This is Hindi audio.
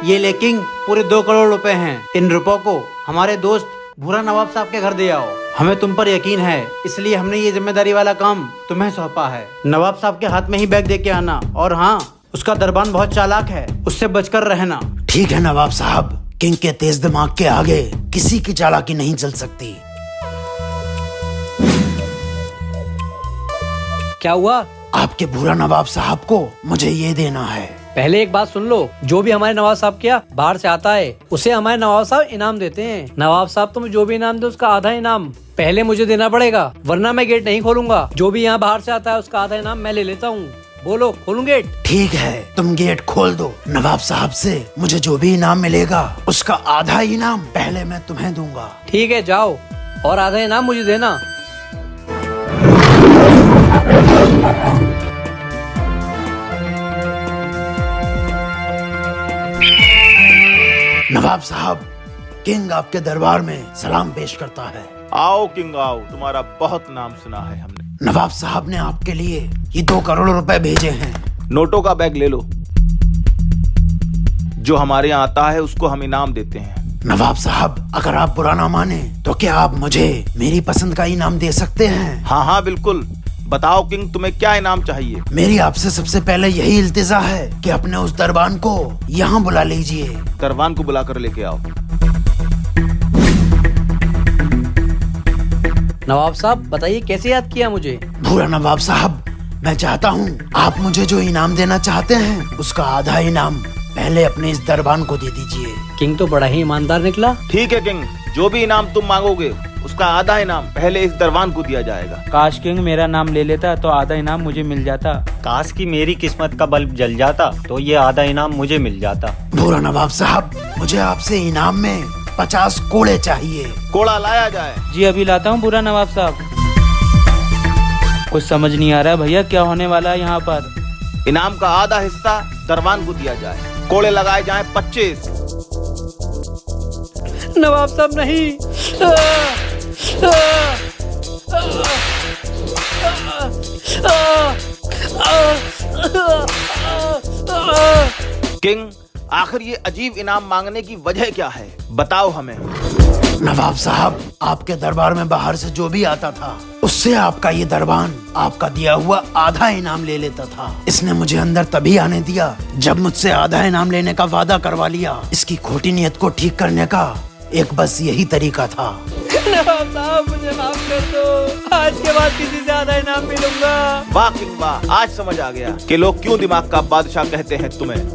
ये ले किंग, पूरे 2 करोड़ रुपए हैं। इन रुपयों को हमारे दोस्त भूरा नवाब साहब के घर दे आओ। हमें तुम पर यकीन है, इसलिए हमने ये जिम्मेदारी वाला काम तुम्हें सौंपा है। नवाब साहब के हाथ में ही बैग दे के आना, और हाँ, उसका दरबान बहुत चालाक है, उससे बचकर रहना। ठीक है नवाब साहब, किंग के तेज दिमाग के आगे किसी की चालाकी नहीं चल सकती। क्या हुआ? आपके भूरा नवाब साहब को मुझे ये देना है। पहले एक बात सुन लो, जो भी हमारे नवाब साहब क्या बाहर से आता है उसे हमारे नवाब साहब इनाम देते हैं। नवाब साहब तुम्हें जो भी इनाम दे उसका आधा इनाम पहले मुझे देना पड़ेगा, वरना मैं गेट नहीं खोलूंगा। जो भी यहाँ बाहर से आता है उसका आधा इनाम मैं ले लेता हूँ। बोलो, खोलूं गेट? ठीक है, तुम गेट खोल दो। नवाब साहब से मुझे जो भी इनाम मिलेगा उसका आधा इनाम पहले मैं तुम्हें दूंगा। ठीक है, जाओ और आधा इनाम मुझे देना। नवाब साहब, किंग आपके दरबार में सलाम पेश करता है। आओ किंग आओ, तुम्हारा बहुत नाम सुना है हमने। नवाब साहब ने आपके लिए ये 2 करोड़ रुपए भेजे हैं। नोटों का बैग ले लो। जो हमारे यहाँ आता है उसको हम इनाम देते हैं। नवाब साहब, अगर आप बुरा ना माने तो क्या आप मुझे मेरी पसंद का इनाम दे सकते हैं? हाँ हाँ बिल्कुल, बताओ किंग, तुम्हें क्या इनाम चाहिए? मेरी आपसे सबसे पहले यही इल्तिजा है कि अपने उस दरबान को यहाँ बुला लीजिए। दरबान को बुला कर लेके आओ। नवाब साहब बताइए, कैसे याद किया मुझे? भूरा नवाब साहब, मैं चाहता हूँ आप मुझे जो इनाम देना चाहते हैं उसका आधा इनाम पहले अपने इस दरबान को दे दीजिए। किंग तो बड़ा ही ईमानदार निकला। ठीक है किंग, जो भी इनाम तुम मांगोगे उसका आधा इनाम पहले इस दरबान को दिया जाएगा। काश किंग मेरा नाम ले लेता तो आधा इनाम मुझे मिल जाता। काश की मेरी किस्मत का बल्ब जल जाता तो ये आधा इनाम मुझे मिल जाता। भूरा नवाब साहब, मुझे आपसे इनाम में 50 कोड़े चाहिए। कोड़ा लाया जाए। जी अभी लाता हूँ भूरा नवाब साहब। कुछ समझ नहीं आ रहा है भैया, क्या होने वाला है यहाँ पर। इनाम का आधा हिस्सा दरबान को दिया जाए। कोड़े लगाए जाएं 25। नवाब साहब नहीं। किंग, आखिर ये अजीब इनाम मांगने की वजह क्या है, बताओ हमें। नवाब साहब, आपके दरबार में बाहर से जो भी आता था उससे आपका ये दरबान आपका दिया हुआ आधा इनाम ले लेता था। इसने मुझे अंदर तभी आने दिया जब मुझसे आधा इनाम लेने का वादा करवा लिया। इसकी खोटी नीयत को ठीक करने का एक बस यही तरीका था। नवाब साहब मुझे माफ कर दो, आज के बाद किसी से आधा इनाम मिलूंगा। वाह किंग वाह, आज समझ आ गया कि लोग क्यों दिमाग का बादशाह कहते हैं तुम्हें।